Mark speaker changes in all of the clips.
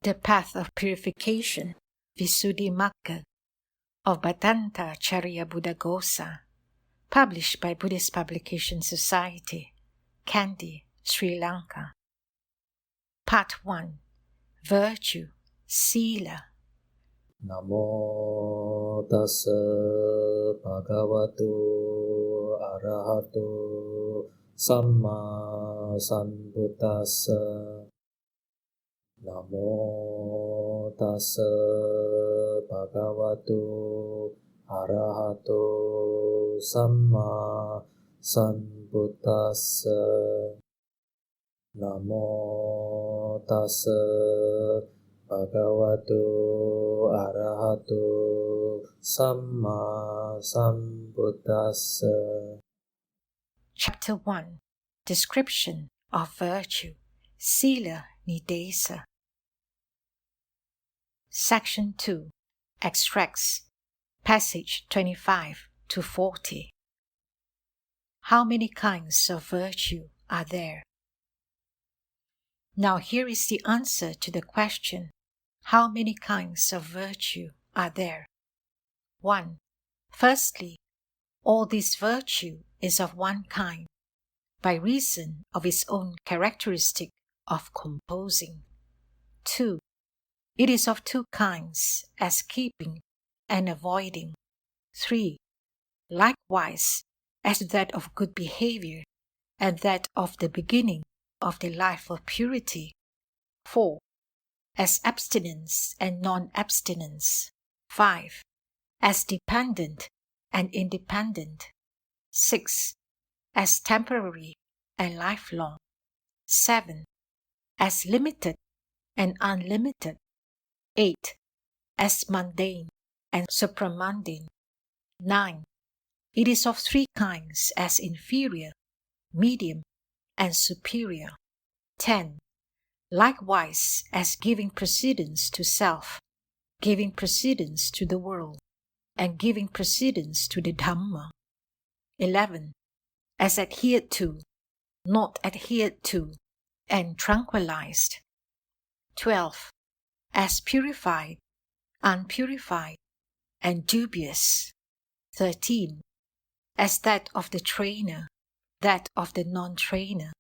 Speaker 1: The Path of Purification, Visuddhimagga, of Bhadantācariya Buddhaghosa, published by Buddhist Publication Society, Kandy, Sri Lanka. Part 1. Virtue, Sila.
Speaker 2: Namo tassa bhagavato arahato samma sambuddhassa. Namo tassa bhagavato arahato samma sambuddhassa. Namo tassa bhagavato arahato samma sambuddhassa.
Speaker 1: Chapter 1. Description of Virtue, Sila Nidesa. Section 2. Extracts. Passage 25 to 40. How many kinds of virtue are there? Now here is the answer to the question, how many kinds of virtue are there? 1. Firstly, all this virtue is of one kind, by reason of its own characteristic of composing. 2. It is of two kinds, as keeping and avoiding. 3. Likewise, as that of good behaviour, and that of the beginning of the life of purity. 4. As abstinence and non-abstinence. 5. As dependent and independent. 6. As temporary and lifelong. 7. As limited and unlimited. 8. As mundane and supramundane. 9. It is of three kinds, as inferior, medium, and superior. 10. Likewise as giving precedence to self, giving precedence to the world, and giving precedence to the Dhamma. 11. As adhered to, not adhered to, and tranquilized. 12. As purified, unpurified, and dubious. 13. As that of the trainer, that of the non-trainer,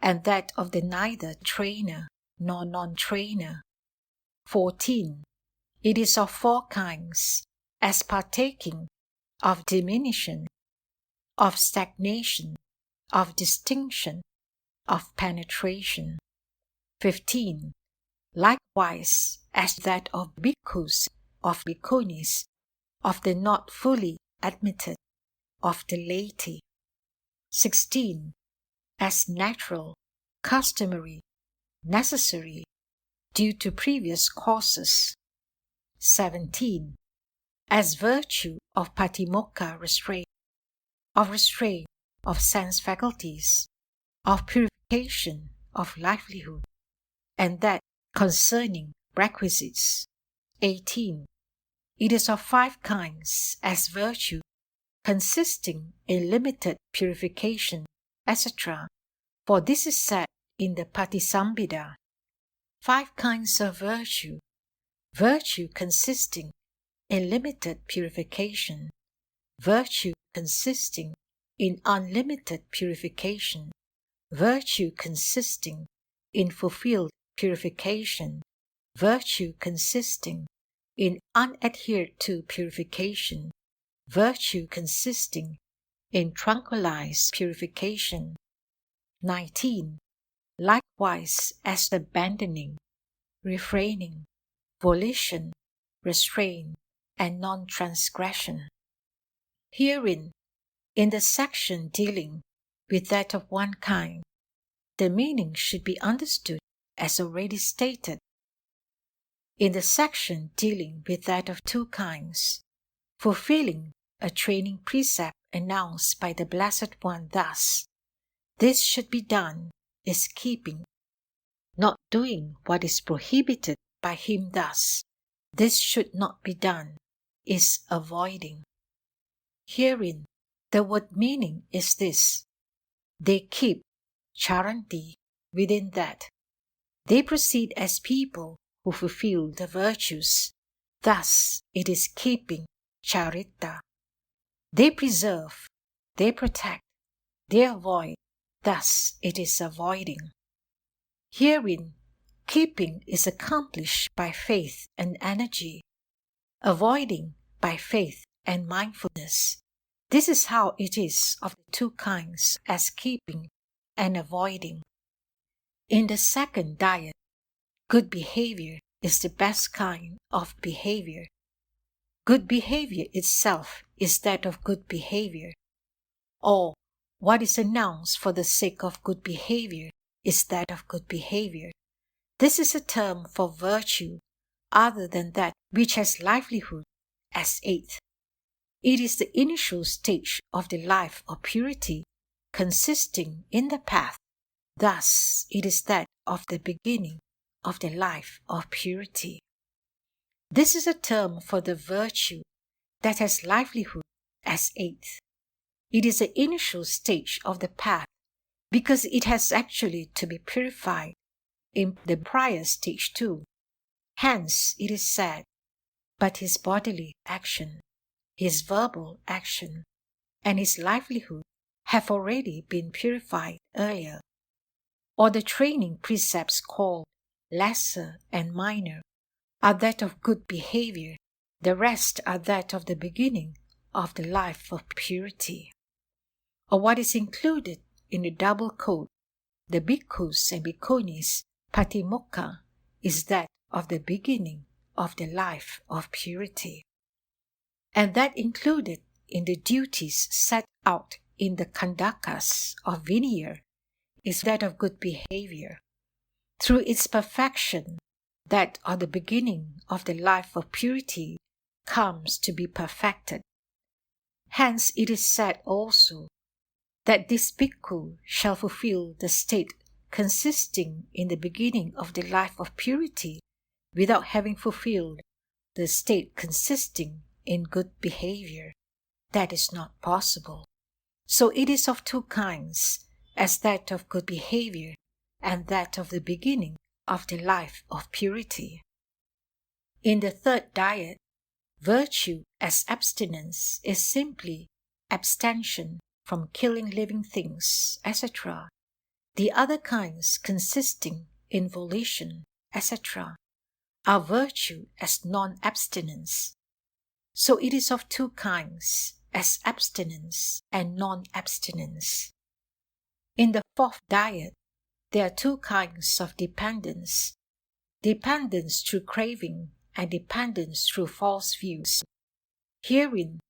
Speaker 1: and that of the neither trainer nor non-trainer. 14. It is of four kinds, as partaking of diminution, of stagnation, of distinction, of penetration. 15. Likewise as that of bhikkhus, of bhikkhunis, of the not fully admitted, of the laity. 16. As natural, customary, necessary, due to previous causes. 17. As virtue of patimokkha restraint, of sense faculties, of purification of livelihood, and that concerning requisites. 18. It is of five kinds, as virtue consisting in limited purification, etc., for this is said in the Patisambhida. 5 kinds of virtue. Virtue consisting in limited purification. Virtue consisting in unlimited purification. Virtue consisting in fulfilled purification. Virtue consisting in unadhered to purification. Virtue consisting in tranquilized purification. 19. Likewise as abandoning, refraining, volition, restraint, and non-transgression. Herein, in the section dealing with that of one kind, the meaning should be understood as already stated. In the section dealing with that of two kinds, fulfilling a training precept announced by the Blessed One thus, this should be done, is keeping. Not doing what is prohibited by him thus, this should not be done, is avoiding. Herein, the word meaning is this: they keep, charanti, within that. They proceed as people who fulfill the virtues. Thus it is keeping charita. They preserve, they protect, they avoid. Thus it is avoiding. Herein, keeping is accomplished by faith and energy, avoiding by faith and mindfulness. This is how it is of the two kinds as keeping and avoiding. In the second dyad, good behavior is the best kind of behavior. Good behavior itself is that of good behavior, or what is announced for the sake of good behavior is that of good behavior. This is a term for virtue other than that which has livelihood as eighth. It is the initial stage of the life of purity consisting in the path. Thus it is that of the beginning of the life of purity. This is a term for the virtue that has livelihood as eighth. It is the initial stage of the path because it has actually to be purified in the prior stage too. Hence it is said, but his bodily action, his verbal action, and his livelihood have already been purified earlier. Or the training precepts called lesser and minor are that of good behavior, the rest are that of the beginning of the life of purity. Or what is included in the double code, the bhikkhus and bhikkhunis, patimokkha, is that of the beginning of the life of purity. And that included in the duties set out in the kandakas of Vinaya is that of good behavior. Through its perfection, that of the beginning of the life of purity comes to be perfected. Hence it is said also that this bhikkhu shall fulfill the state consisting in the beginning of the life of purity without having fulfilled the state consisting in good behavior. That is not possible. So it is of two kinds, as that of good behavior and that of the beginning of the life of purity. In the third dyad, virtue as abstinence is simply abstention from killing living things, etc. The other kinds consisting in volition, etc., are virtue as non-abstinence. So it is of two kinds, as abstinence and non-abstinence. In the fourth dyad, there are two kinds of dependence: dependence through craving and dependence through false views. Herein,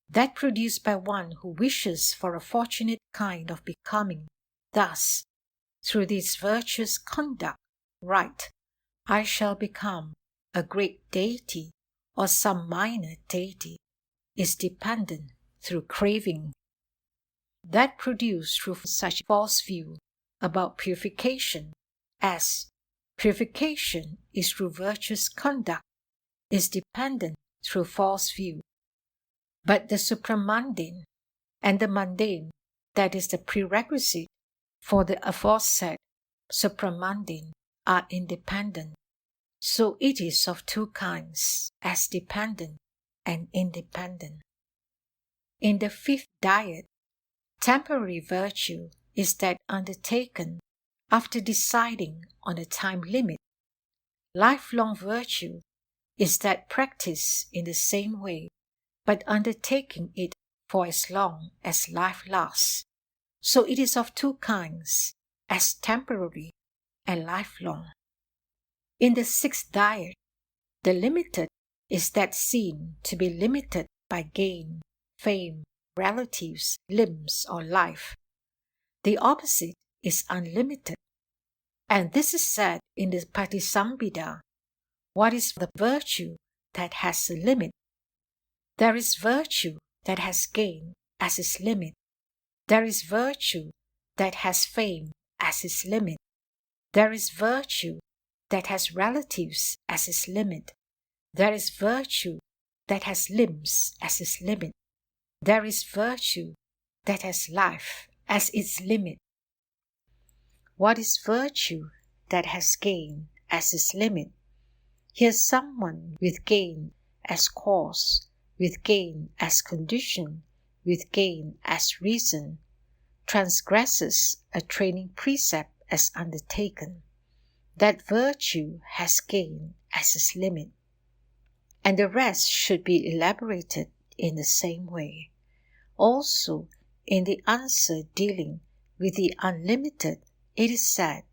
Speaker 1: that produced by one who wishes for a fortunate kind of becoming. Thus, through this virtuous conduct, right, I shall become a great deity or some minor deity, is dependent through craving. That produced through such false view about purification, as purification is through virtuous conduct, is dependent through false view. But the supramundane and the mundane, that is the prerequisite for the aforesaid supramundane, are independent. So it is of two kinds, as dependent and independent. In the fifth dyad, temporary virtue is that undertaken after deciding on a time limit. Lifelong virtue is that practiced in the same way, but undertaking it for as long as life lasts. So it is of two kinds, as temporary and lifelong. In the sixth dyad, the limited is that seen to be limited by gain, fame, relatives, limbs, or life. The opposite is unlimited. And this is said in the Patisambhida. What is the virtue that has a limit? There is virtue that has gain as its limit. There is virtue that has fame as its limit. There is virtue that has relatives as its limit. There is virtue that has limbs as its limit. There is virtue that has life as its limit. What is virtue that has gain as its limit? Here someone with gain as cause, with gain as condition, with gain as reason, transgresses a training precept as undertaken. That virtue has gain as its limit, and the rest should be elaborated in the same way. Also, in the answer dealing with the unlimited, it is said,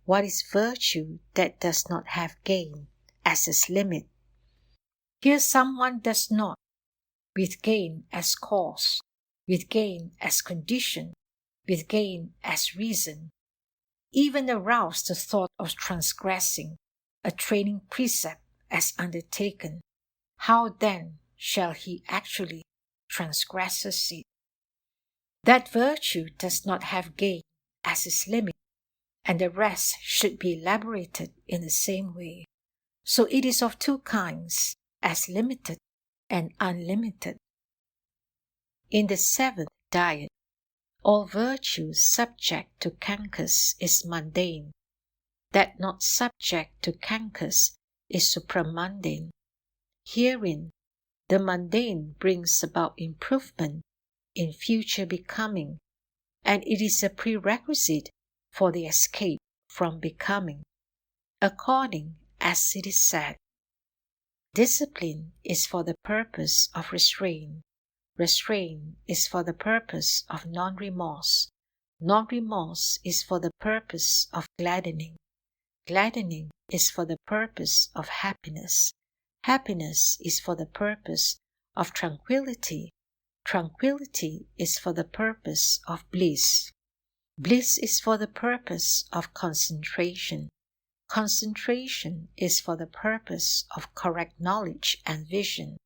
Speaker 1: what is virtue that does not have gain as its limit? Here someone does not, with gain as cause, with gain as condition, with gain as reason, even arouse the thought of transgressing a training precept as undertaken. How then shall he actually transgress it? That virtue does not have gain as its limit, and the rest should be elaborated in the same way. So it is of two kinds, as limited and unlimited. In the seventh dyad, all virtue subject to cankers is mundane. That not subject to cankers is supramundane. Herein, the mundane brings about improvement in future becoming, and it is a prerequisite for the escape from becoming. According as it is said, discipline is for the purpose of restraint. Restraint is for the purpose of non-remorse. Non-remorse is for the purpose of gladdening. Gladdening is for the purpose of happiness. Happiness is for the purpose of tranquility. Tranquility is for the purpose of bliss. Bliss is for the purpose of concentration. Concentration is for the purpose of correct knowledge and vision.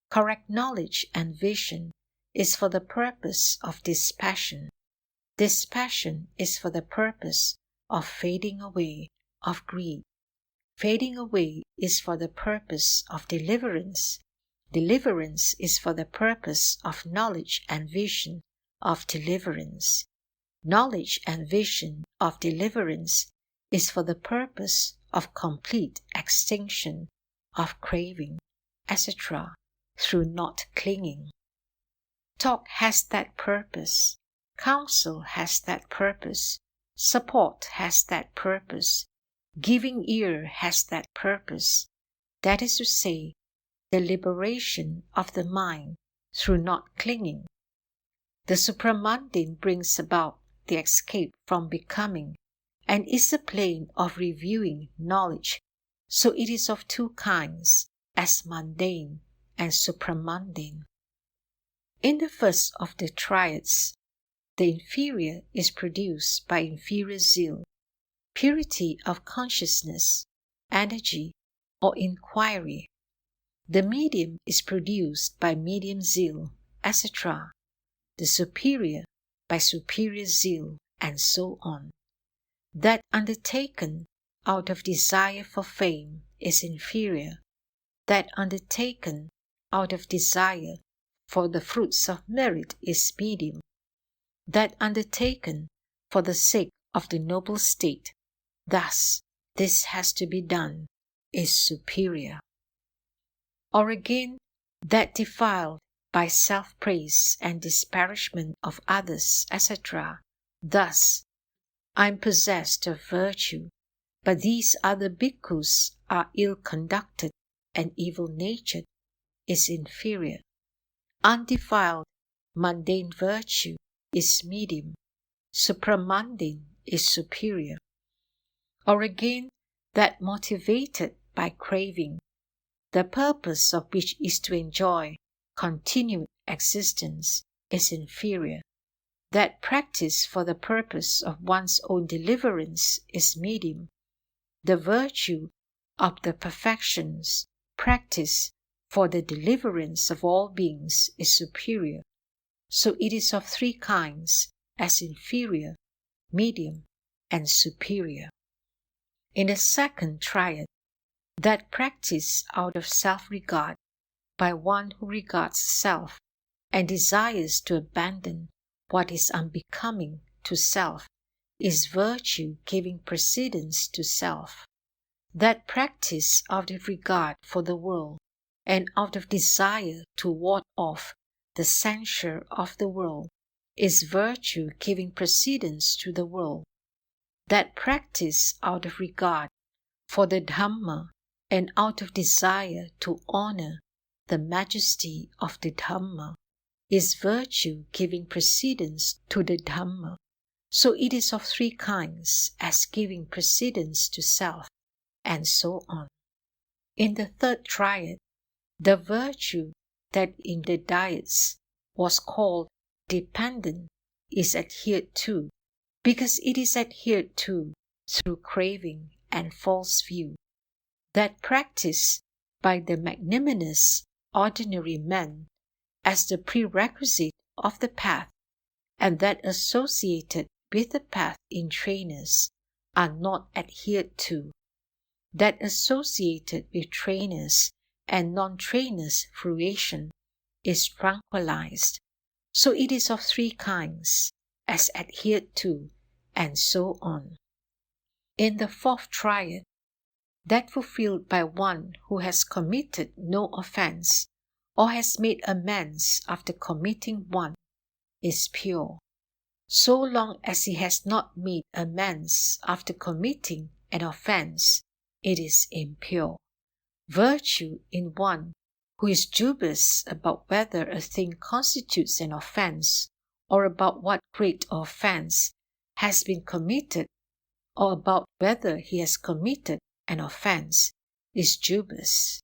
Speaker 1: Correct knowledge and vision is for the purpose of dispassion. Dispassion is for the purpose of fading away of greed. Fading away is for the purpose of deliverance. Deliverance is for the purpose of knowledge and vision of deliverance. Knowledge and vision of deliverance is for the purpose of complete extinction of craving, etc., through not clinging. Talk has that purpose. Counsel has that purpose. Support has that purpose. Giving ear has that purpose. That is to say, the liberation of the mind through not clinging. The supramundane brings about the escape from becoming and is the plane of reviewing knowledge, so it is of two kinds, as mundane and supramundane. In the first of the triads, the inferior is produced by inferior zeal, purity of consciousness, energy, or inquiry. The medium is produced by medium zeal, etc. The superior by superior zeal, and so on. That undertaken out of desire for fame is inferior. That undertaken out of desire for the fruits of merit is medium. That undertaken for the sake of the noble state, thus this has to be done, is superior. Or again, that defiled by self-praise and disparagement of others, etc. Thus, I am possessed of virtue, but these other bhikkhus are ill-conducted and evil-natured, is inferior. Undefiled, mundane virtue is medium. Supramundane is superior. Or again, that motivated by craving, the purpose of which is to enjoy continued existence, is inferior. That practice for the purpose of one's own deliverance is medium. The virtue of the perfections practice for the deliverance of all beings is superior. So it is of three kinds, as inferior, medium, and superior. In the second triad, that practice out of self-regard by one who regards self and desires to abandon what is unbecoming to self is virtue giving precedence to self. That practice out of regard for the world and out of desire to ward off the censure of the world is virtue giving precedence to the world. That practice out of regard for the Dhamma and out of desire to honor the majesty of the Dhamma is virtue giving precedence to the Dhamma. So it is of three kinds, as giving precedence to self, and so on. In the third triad, the virtue that in the dyads was called dependent is adhered to, because it is adhered to through craving and false view. That practice by the magnanimous ordinary men as the prerequisite of the path, and that associated with the path in trainers are not adhered to. That associated with trainers and non-trainers' fruition is tranquilized. So it is of three kinds, as adhered to, and so on. In the fourth triad, that fulfilled by one who has committed no offense or has made amends after committing one is pure. So long as he has not made amends after committing an offense, it is impure. Virtue in one who is dubious about whether a thing constitutes an offense or about what great offense has been committed or about whether he has committed an offense is dubious.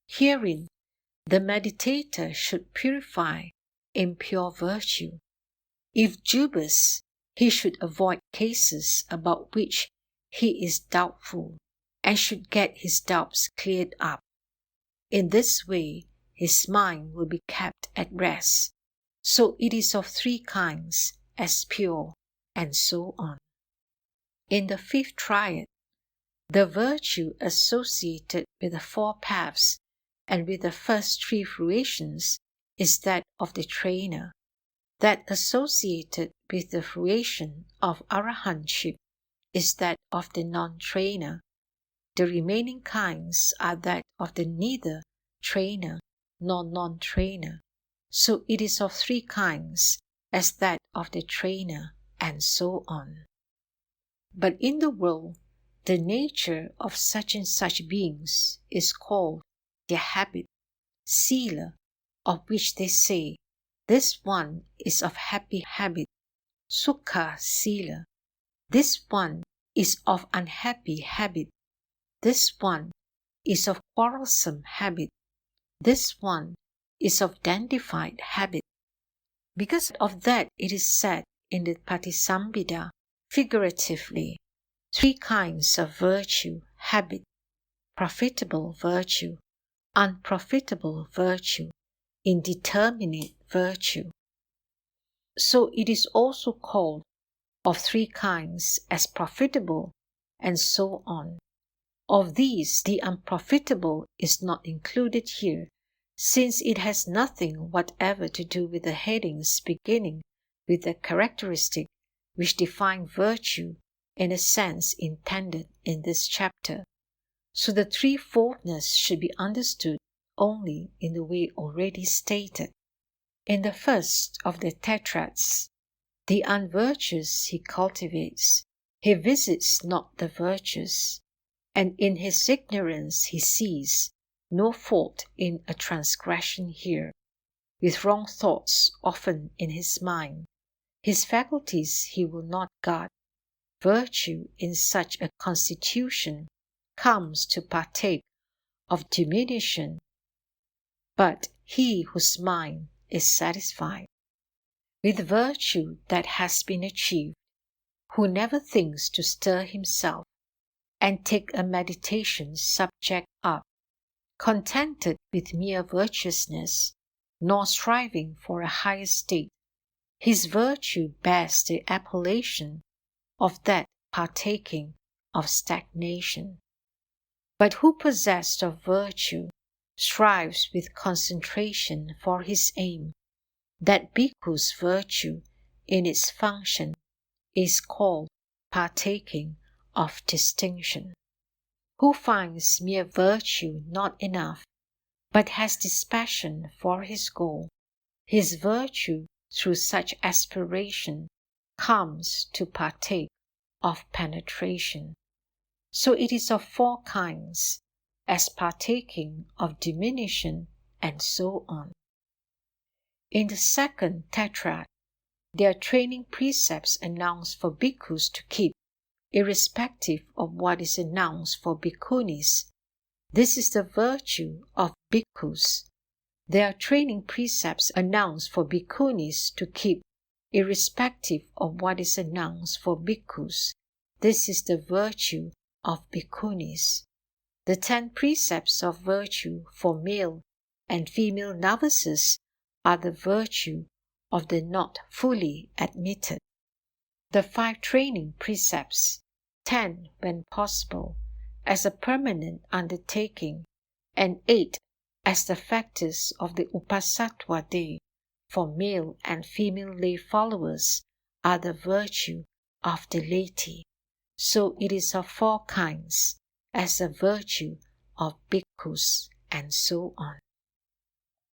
Speaker 1: Herein, the meditator should purify impure virtue. If dubious, he should avoid cases about which he is doubtful and should get his doubts cleared up. In this way, his mind will be kept at rest. So it is of three kinds, as pure, and so on. In the fifth triad, the virtue associated with the four paths and with the first three fruitions is that of the trainer. That associated with the fruition of arahantship is that of the non-trainer. The remaining kinds are that of the neither trainer nor non-trainer. So it is of three kinds, as that of the trainer, and so on. But in the world, the nature of such and such beings is called their habit, Sila, of which they say, this one is of happy habit, Sukha Sila. This one is of unhappy habit. This one is of quarrelsome habit. This one is of dandified habit. Because of that, it is said in the Patisambhida, figuratively, three kinds of virtue, habit, profitable virtue, unprofitable virtue, indeterminate virtue. So it is also called of three kinds as profitable, and so on. Of these, the unprofitable is not included here, since it has nothing whatever to do with the headings beginning with the characteristic which define virtue in a sense intended in this chapter. So the threefoldness should be understood only in the way already stated. In the first of the tetrads, the unvirtuous he cultivates, he visits not the virtuous, and in his ignorance he sees no fault in a transgression here, with wrong thoughts often in his mind. His faculties he will not guard. Virtue in such a constitution comes to partake of diminution, but he whose mind is satisfied with virtue that has been achieved, who never thinks to stir himself and take a meditation subject up, contented with mere virtuousness, nor striving for a higher state, his virtue bears the appellation of that partaking of stagnation. But who possessed of virtue strives with concentration for his aim, that bhikkhu's virtue in its function is called partaking of distinction. Who finds mere virtue not enough, but has dispassion for his goal, his virtue through such aspiration comes to partake of penetration. So it is of 4 kinds, as partaking of diminution, and so on. In the second tetrad, there are training precepts announced for bhikkhus to keep, irrespective of what is announced for bhikkhunis. This is the virtue of bhikkhus. There are training precepts announced for bhikkhunis to keep, irrespective of what is announced for bhikkhus. This is the virtue of bhikkhunis. The 10 precepts of virtue for male and female novices are the virtue of the not fully admitted. The 5 training precepts, 10 when possible, as a permanent undertaking, and 8 as the factors of the Upasattva day for male and female lay followers, are the virtue of the laity. So it is of 4 kinds, as the virtue of bhikkhus, and so on.